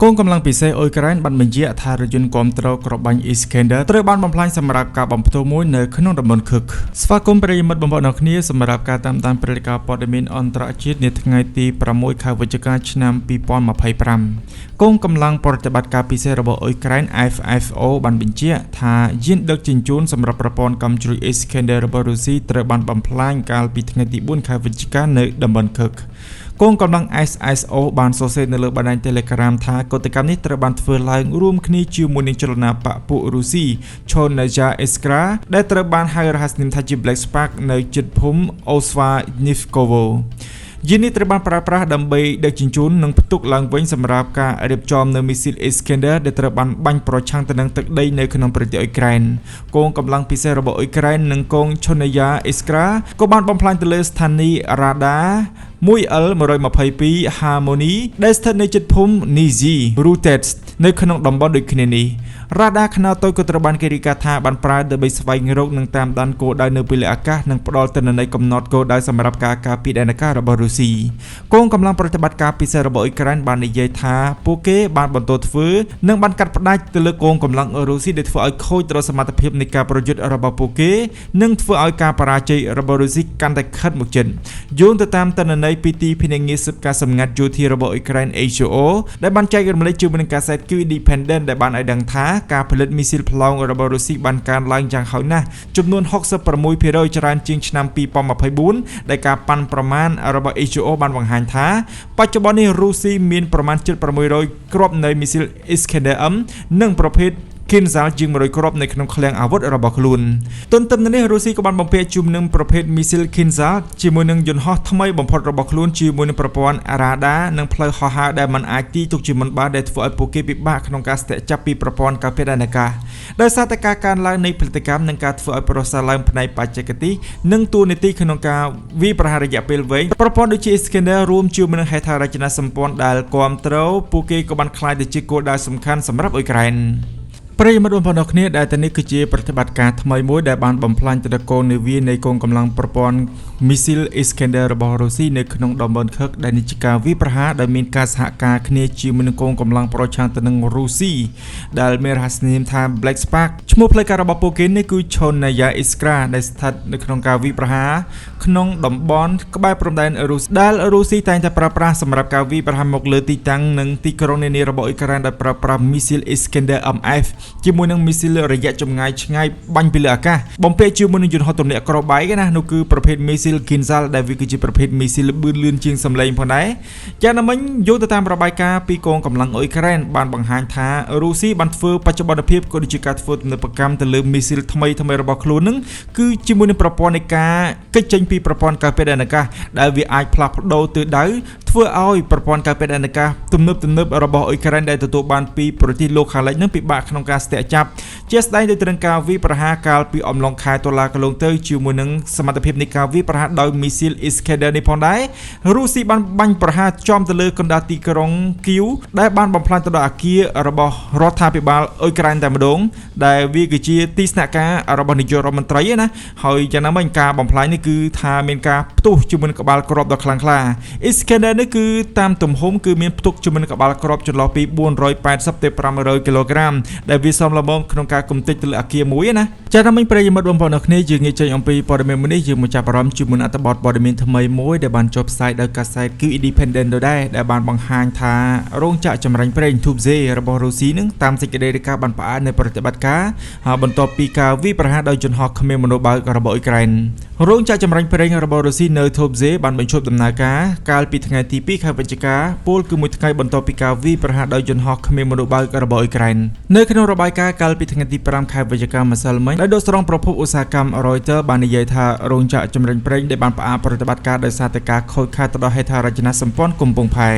កងកម្លាំងពិសេសអ៊ុយក្រែនបានបញ្ជាក់ថារថយន្តគាំទ្រក្របបាញ់ Iskander ត្រូវបានបំផ្លាញសម្រាប់ការបំផ្ទុះមួយនៅក្នុងតំបន់ខឹកស្វាគមន៍ប្រិយមិត្តបំផុតអ្នកគ្នាសម្រាប់ការតាមដានព្រឹត្តិការណ៍ព័ត៌មានអន្តរជាតិនាថ្ងៃទី6ខែវិច្ឆិកាឆ្នាំ2025កងកម្លាំងប្រតិបត្តិការពិសេសរបស់អ៊ុយក្រែន FFO បានបញ្ជាក់ថាយានដឹកជញ្ជូនសម្រាប់ប្រព័ន្ធកាំជ្រួច Iskander របស់រុស្ស៊ីត្រូវបានបំផ្លាញកាលពីថ្ងៃទី4ខែវិច្ឆិកានៅតំបន់ខឹកកងកម្លាំង SSO បានសរសេរនៅលើបណ្ដាញ Telegram ថាកតកម្មនេះត្រូវបានធ្វើឡើងរួមគ្នាជាមួយនឹងចលនាបកពួករុស្ស៊ី Chonaya Iskra ដែលត្រូវបានហៅរហស្សនាមថាជា Black Spark នៅជិតភូមិ Osvanivkovo យាននេះត្រូវបានប្រើប្រាស់ដើម្បីដឹកជញ្ជូននិងផ្ទុកឡើងវិញសម្រាប់ការរៀបចំនៅមីស៊ីល Iskander ដែលត្រូវបានបាញ់ប្រឆាំងទៅនឹងទឹកដីនៅក្នុងប្រទេសអ៊ុយក្រែនកងកម្លាំងពិសេសរបស់អ៊ុយក្រែននិងកង Chonaya Iskra ក៏បានបំផ្លាញទៅលើស្ថានីយ៍រ៉ាដា 1L122 Harmony ដែលស្ថិតនៅជិតភូមិ Nizi Rutets នៅក្នុងតំបន់ដូចគ្នានេះរ៉ាដាខ្នាតតូចក៏ត្រូវបានគេរាយការណ៍ថាបានប្រើដើម្បីស្វែងរកនិងតាមដានគោលដៅនៅពេលអាកាសនិងផ្ដល់ទិន្នន័យកំណត់គោលដៅសម្រាប់ការការពារដែនអាកាសរបស់រុស្ស៊ីកងកម្លាំងប្រតិបត្តិការពិសេសរបស់អ៊ុយក្រែនបាននិយាយថាពួកគេបានបន្តធ្វើនិងបានកាត់ផ្ដាច់ទៅលើកងកម្លាំងរុស្ស៊ីដែលធ្វើឲ្យខូចដល់សមត្ថភាពនៃការប្រយុទ្ធរបស់ពួកគេនិងធ្វើឲ្យការបរាជ័យរបស់រុស្ស៊ីកាន់តែខិតមកជិតយោងទៅតាមទិន្នន័យពីទីភ្នាក់ងារស៊ើបការសម្ងាត់យោធារបស់អ៊ុយក្រែន HO ដែលបានចែករំលែកជាមួយនឹងកាសែត Q Independent ដែលបានឲ្យដឹងថាការផលិតមីស៊ីលផ្លោងរបស់រុស្ស៊ីបានកើនឡើងយ៉ាងហោចណាស់ចំនួន 66% ច្រើនជាងឆ្នាំ2024ដែលការប៉ាន់ប្រមាណរបស់ HO បានបង្ហាញថាបច្ចុប្បន្ននេះរុស្ស៊ីមានប្រមាណជិត600គ្រាប់នៃមីស៊ីល Iskander M និងប្រភេទKinzhal ជាង100គ្រាប់នៅក្នុងឃ្លាំងអាវុធរបស់ខ្លួនទន្ទឹមនឹងនេះរុស្ស៊ីក៏បានបំពាក់ជុំនឹងប្រភេទមីស៊ីល Kinzhal ជាមួយនឹងយន្តហោះថ្មីបំផុតរបស់ខ្លួនជាមួយនឹងប្រព័ន្ធរ៉ាដានិងផ្លូវហោះហើរដែលមិនអាចទីទុកជាមុនបានដែលធ្វើឲ្យពួកគេពិបាកក្នុងការស្ទាក់ចាប់ពីប្រព័ន្ធការពារដែនអាកាសដោយសារតែការកើនឡើងនៃផលិតកម្មនិងការធ្វើឲ្យប្រសើរឡើងផ្នែកបច្ចេកទេសនិងតួនាទីក្នុងការវាយប្រហាររយៈពេលវែងប្រព័ន្ធដូចជា Iskander រួមជាមួយនឹងហេដ្ឋារចនាសម្ព័ន្ធដែលគាំទ្រពួកគេក៏បានក្លាយទៅជាគោលដៅសំខាន់សម្រាប់អ៊ុយក្រែនប្រិយមិត្តបងប្អូនគ្នាដែលតែនេះគឺជាប្រតិបត្តិការថ្មីមួយដែលបានបំផ្លាញទៅដល់កងនាវានៃកងកម្លាំងប្រព័ន្ធមីស៊ីល Iskander របស់រុស្ស៊ីនៅក្នុងតំបន់ខឹកដែលនេះជាការវាយប្រហារដែលមានការសហការគ្នាជាមួយនឹងកងកម្លាំងប្រឆាំងទៅនឹងរុស្ស៊ីដែលមានរហស្សនាមថា Black Spark ឈ្មោះផ្លូវការរបស់ពួកគេនេះគឺ Chonaya Iskra ដែលស្ថិតនៅក្នុងការវាយប្រហារក្នុងតំបន់ក្បែរព្រំដែនរុស្ស៊ីដែលរុស្ស៊ីតែងតែប្រើប្រាស់សម្រាប់ការវាយប្រហារមកលើទីតាំងនិងទីក្រុងនានារបស់អ៊ុយក្រែនដោយប្រើប្រាស់មីស៊ីល Iskander MFជាមួយនឹងមីស៊ីលរយៈចម្ងាយឆ្ងាយបាញ់ពីលើអាកាសបំពាក់ជាមួយនឹងយន្តហោះទម្លាក់ក្របបែកណានោះគឺប្រភេទមីស៊ីល Kinzhal ដែលវាគឺជាប្រភេទមីស៊ីលបឿនលឿនជាងសម្លេងផងដែរយ៉ាងណាមិញយោងទៅតាមរបាយការណ៍ពីកងកម្លាំងអ៊ុយក្រែនបានបង្ហាញថារុស្ស៊ីបានធ្វើបច្ចុប្បន្នភាពក៏ដូចជាការធ្វើទំនើបកម្មទៅលើមីស៊ីលថ្មីរបស់ខ្លួននឹងគឺជាមួយនឹងប្រព័ន្ធនៃការគេចចេញពីប្រព័ន្ធការពារដែនអាកាសដែលវាអាចផ្លាស់ប្ដូរទិសដៅធ្វើឲ្យប្រព័ន្ធការពារដែនអាកាសទំនើបរបស់អ៊ុយក្រែនដែលទទួលបានពីប្រទេសលោកខាងលិចនឹងពិបាកក្នុងការស្ទាក់ចាប់ជាស្ដែងដោយត្រង់ការវាយប្រហារកាលពីអំឡុងខែតុលាកន្លងទៅជាមួយនឹងសមត្ថភាពនៃការវាយប្រហារដោយមីស៊ីល Iskander នេះផងដែររុស្ស៊ីបានបាញ់ប្រហារចំទៅលើកណ្ដាលទីក្រុងគីវដែលបានបំផ្លាញទៅដល់អគាររបស់រដ្ឋាភិបាលអ៊ុយក្រែនតែម្ដងដែលវាគឺជាទីស្នាក់ការរបស់នាយករដ្ឋមន្ត្រីណាហើយយ៉ាងណាមិញការបំផ្លាញនេះគឺថាមានការផ្ទុះជាមួយនឹងក្បាលគ្រាប់ដ៏ខ្លាំងក្លា Iskander នេះគឺតាមទំហំគឺមានផ្ទុកជាមួយនឹងក្បាលគ្រាប់ចន្លោះពី480ទៅ500គីឡូក្រាមដែលវាសមល្មមក្នុងការគំទេចទៅលើអគារមួយណាចា៎តាមមិញប្រិយមិត្តបងប្អូនគ្នាយើងងាកចេញអំពីព័ត៌មានមួយនេះយើងមកចាប់អារម្មណ៍ជាមួយអត្ថបទព័ត៌មានថ្មីមួយដែលបានចុះផ្សាយដោយកាសែត Q Independent ដែលបានបង្ហាញថារោងចក្រចម្រាញ់ប្រេង Tuapse របស់រុស្ស៊ីនឹងតាមសេចក្តីរាយការណ៍បានផ្អាកនៅប្រតិបត្តិការបន្ទាប់ពីការវាយប្រហារដោយយន្តហោះគ្មានមនុស្សបើករបស់អ៊ុយក្រែនរោងចក្រចម្រាញ់ប្រេងរបស់រុស្ស៊ីនៅ Tuapse បានបញ្ឈប់ដំណើរការកាលពីថ្ងៃទី2ខែវិច្ឆិកាពលគឺមួយថ្ងៃបន្ទាប់ពីការវាយប្រហារដោយយន្តហោះគ្មានមនុស្សបើករបស់អ៊ុយក្រែននៅក្នុងរបាយការណ៍កាលពីថ្ងៃទី5ខែវិច្ឆិកាម្សិលមិញដោយដកស្រង់ប្រភពឧស្សាហកម្ម Reuters បាននិយាយថារោងចក្រចម្រាញ់ប្រេងដែលបានផ្អាកប្រតិបត្តិការដោយសារតែការខូចខាតទៅដល់ហេដ្ឋារចនាសម្ព័ន្ធកំពង់ផែ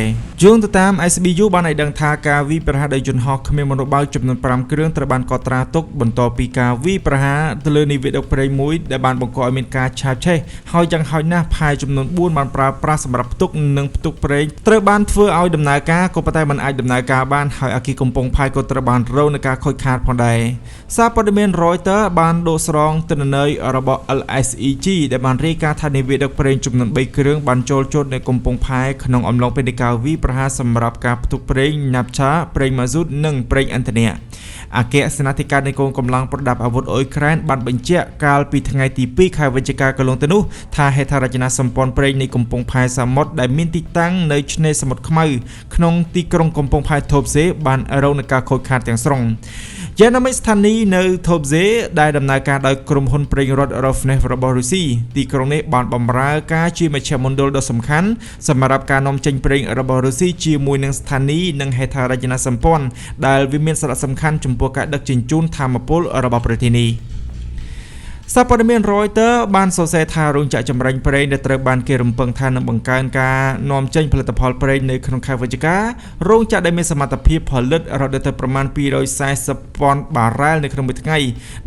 យោងទៅតាម SBU បានឲ្យដឹងថាការវាយប្រហារដោយយន្តហោះគ្មានមនុស្សបើកចំនួន5គ្រឿងត្រូវបានកត់ត្រាទុកបន្ទាប់ពីការវាយប្រហារទៅលើនាវាដឹកប្រេងមួយដែលបានបង្កឲ្យមានការ ឆាបឆេះហើយយ៉ាងហោចណាស់ផាយចំនួន4បានប្រើប្រាស់សម្រាប់ផ្ទុកនិងផ្ទុកប្រេងត្រូវបានធ្វើឲ្យដំណើរការក៏ប៉ុន្តែមិនអាចដំណើរការបានហើយអគារកំពង់ផាយក៏ត្រូវបានរងនឹងការខូចខាតផងដែរសារព័ត៌មាន Reuters បានដកស្រង់ទិន្នន័យរបស់ LSEG ដែលបានរាយការណ៍ថានាវាដឹកប្រេងចំនួន3គ្រឿងបានចូលជន់នៅកំពង់ផែក្នុងអំឡុងពេលនៃការវាយប្រហារសម្រាប់ការផ្ទុកប្រេងណាប់ឆាប្រេងម៉ាស៊ូតនិងប្រេងឥន្ធនៈអគ្គសេនាធិការនៃកងកម្លាំងប្រដាប់អាវុធអ៊ុយក្រែនបានបញ្ជាក់កាលពីថ្ងៃទី2ខែវិច្ឆិកាកន្លងទៅនោះថាហេដ្ឋារចនាសម្ព័ន្ធប្រេងនៃកំពង់ផែសមុទ្រដែលមានទីតាំងនៅឆ្នេរសមុទ្រខ្មៅក្នុងទីក្រុងកំពង់ផែថូបសេបានរងនឹងការខូចខាតទាំងស្រុងយ៉ាងណាមិញស្ថានីយ៍នៅថូបសេដែលដំណើរការដោយក្រុមហ៊ុនប្រេងរដ្ឋ Rosneft របស់រុស្ស៊ីទីក្រុងនេះបានបម្រើការជាមជ្ឈមណ្ឌលដ៏សំខាន់សម្រាប់ការនាំចេញប្រេងរបស់រុស្ស៊ីជាមួយនឹងស្ថានីយ៍និងហេដ្ឋារចនាសម្ព័ន្ធដែលវាមានសារៈសំខាន់ចំពោះការដឹកជញ្ជូនថាមពលរបស់ប្រទេសនេះសារព័ត៌មាន Reuters បានសរសេរថារោងចក្រចម្រាញ់ប្រេងដែលត្រូវបានគេរំពឹងថានឹងបង្កើនការនាំចេញផលិតផលប្រេងនៅក្នុងខែវិច្ឆិការោងចក្រដែលមានសមត្ថភាពផលិតរហូតដល់ទៅប្រមាណ240,000បារ៉ែលនៅក្នុងមួយថ្ងៃ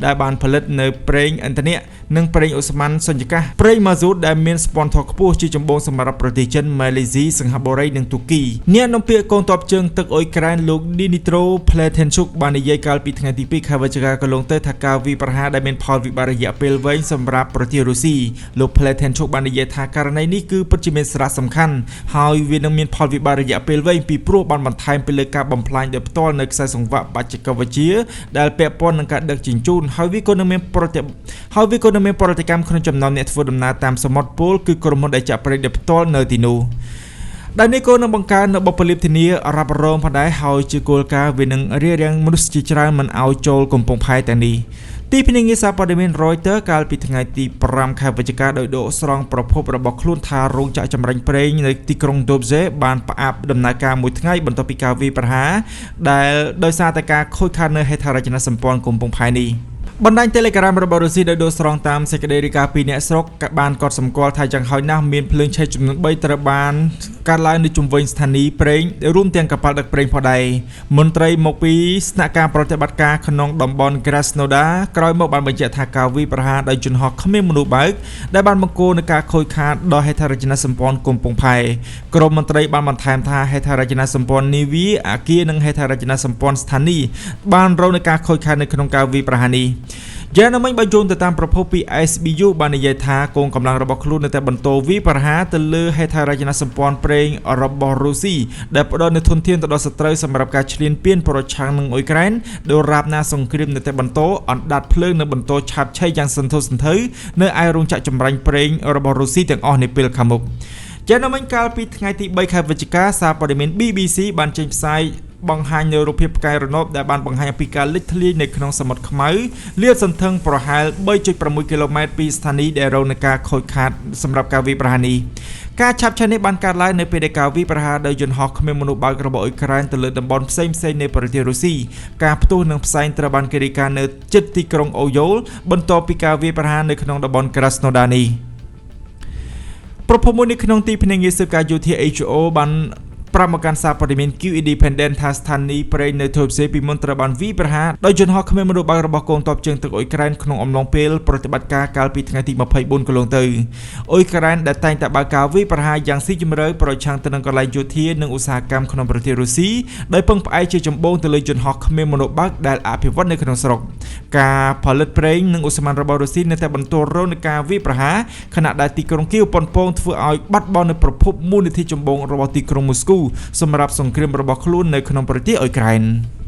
ដែលបានផលិតនៅប្រេងឥន្ធនៈនិងប្រេងអូស្មန်សុញ្ញកាសប្រេងម៉ាស៊ូតដែលមានស្ពាន់ធខ្ពស់ជាចម្បងសម្រាប់ប្រទេសចិនម៉ាឡេស៊ីសិង្ហបុរីនិងទូគីអ្នកនាំពាក្យកងទ័ពជើងទឹកអ៊ុយក្រែនលោក Dmytro Pletenchuk បាននិយាយកាលពីថ្ងៃទី2ខែវិច្ឆិកាកន្លងទៅថាការវាយប្រហារដែលមានផលវិបាករយៈពេលវែងសម្រាប់ប្រទេសរុស្ស៊ីលោក Pletenchuk បាននិយាយថាករណីនេះគឺពិតជាមានសារៈសំខាន់ហើយវានឹងមានផលវិបាករយៈពេលវែងពីព្រោះបានបន្ថែមទៅលើការបំផ្លាញដោយផ្ទាល់នៅខ្សែសង្វាក់បច្ចេកវិទ្យាដែលពាក់ព័ន្ធនឹងការដឹកជញ្ជូនហើយវាក៏នឹងមានប្រតិកម្មក្នុងចំណោមអ្នកធ្វើដំណើរតាមសមុទ្រពូលគឺក្រុមហ៊ុនដែលចាក់ប្រេងដោយផ្ទាល់នៅទីនោះដែលនេះក៏នឹងបង្កើននៅបុព្វលាភធានារ៉ាប់រងផងដែរហើយជាគោលការណ៍វានឹងរារាំងមនុស្សជាច្រើនមិនឲ្យចូលកំពង់ផែទាំងនេះទីភ្នាក់ងារសារព័ត៌មាន Reuters កាលពីថ្ងៃទី5ខែវិច្ឆិកាដោយដកស្រង់ប្រភពរបស់ខ្លួនថារោងចក្រចម្រាញ់ប្រេងនៅទីក្រុងដូបសេបានផ្អាប់ដំណើរការមួយថ្ងៃបន្ទាប់ពីការវាយប្រហារដែលដោយសារតែការខូចខាតនៅហេដ្ឋារចនាសម្ព័ន្ធកំពង់ផែនេះបណ្ដាញ Telegram របស់រុស្ស៊ីដោយដកស្រង់តាមសេចក្តីរាយការណ៍ពីអ្នកស្រុកបានកត់សម្គាល់ថាយ៉ាងហោចណាស់មានភ្លើងឆេះចំនួន3ត្រូវបានកើតឡើងនៅជុំវិញស្ថានីយ៍ប្រេងរួមទាំងកប៉ាល់ដឹកប្រេងផងដែរមន្ត្រីមកពីស្នាក់ការប្រតិបត្តិការក្នុងតំបន់ Krasnodar ក្រោយមកបានបញ្ជាក់ថាការវាយប្រហារដោយជំនះគ្មានមនុស្សបើកដែលបានបង្កនឹងការខូចខាតដល់ហេដ្ឋារចនាសម្ព័ន្ធកំពង់ផែក្រមមន្ត្រីបានបន្ថែមថាហេដ្ឋារចនាសម្ព័ន្ធនាវាអគារនិងហេដ្ឋារចនាសម្ព័ន្ធស្ថានីយ៍បានរងនឹងការខូចខាតនៅក្នុងការវាយប្រហារនេះយ៉ាងណាមិញបើយោងទៅតាមប្រភពពី SBU បាននិយាយថាកងកម្លាំងរបស់ខ្លួននៅតែបន្តវាយប្រហារទៅលើហេដ្ឋារចនាសម្ព័ន្ធប្រេងរបស់រុស្ស៊ីដែលផ្ដល់នូវធនធានទៅដល់សត្រូវសម្រាប់ការឈ្លានពានប្រឆាំងនឹងអ៊ុយក្រែនដោយរាបណាសង្គ្រាមនៅតែបន្តអណ្ដាតភ្លើងនៅបន្តឆាបឆេះយ៉ាងសន្ធោសន្ធៅនៅឯរោងចក្រចម្រាញ់ប្រេងរបស់រុស្ស៊ីទាំងអស់នាពេលខាងមុខយ៉ាងណាមិញកាលពីថ្ងៃទី3ខែវិច្ឆិកាសារព័ត៌មាន BBC បានចេញផ្សាយបង្ហាញនៅរូបភាពផ្កាយរណបដែលបានបង្ហាញអំពីការលិចធ្លាយនៅក្នុងសមុទ្រខ្មៅលាតសន្ធឹងប្រហែល 3.6 គីឡូម៉ែត្រពីស្ថានីយ៍ដែលរងនឹងការខូចខាតសម្រាប់ការវាយប្រហារនេះការឆាបឆេះនេះបានកើតឡើងនៅពេលដែលការវាយប្រហារដោយយន្តហោះគ្មានមនុស្សបើករបស់អ៊ុយក្រែនទៅលើតំបន់ផ្សេងៗនៃប្រទេសរុស្ស៊ីការផ្ទុះនិងផ្សែងត្រូវបានគេរាយការណ៍នៅជិតទីក្រុងអូយ៉ូលបន្ទាប់ពីការវាយប្រហារនៅក្នុងតំបន់ Krasnodar នេះប្រពន្ធមួយនៅក្នុងទីភ្នាក់ងារស៊ើបការយោធា HO បានប្រាប់មកកាន់សារព័ត៌មាន Q Independent ថាស្ថានីយ៍ប្រេងនៅថូបសេពីមុនត្រូវបានវាយប្រហារដោយយន្តហោះគ្មានមនុស្សបើករបស់កងទ័ពជើងទឹកអ៊ុយក្រែនក្នុងអំឡុងពេលប្រតិបត្តិការកាលពីថ្ងៃទី24កន្លងទៅអ៊ុយក្រែនដែលតែងតែបើកការវាយប្រហារយ៉ាងស៊ីជម្រៅប្រឆាំងទៅនឹងកន្លែងយោធានិងឧស្សាហកម្មក្នុងប្រទេសរុស្ស៊ីដោយពឹងផ្អែកជាចម្បងទៅលើយន្តហោះគ្មានមនុស្សបើកដែលអភិវឌ្ឍនៅក្នុងស្រុកការផលិតប្រេងនិងឧស្ម័នរបស់រុស្ស៊ីនៅតែបន្តរងនឹងការវាយប្រហារខណៈដែលទីក្រុងគៀវប៉ុនប៉ងធ្វើឲ្យបាត់បង់នូវប្រភពមូលនិធិចម្បងរបស់ទីក្រុងមូស្គូសម្រាប់សង្គ្រាមរបស់ខ្លួននៅក្នុងប្រទេសអ៊ុយក្រែន។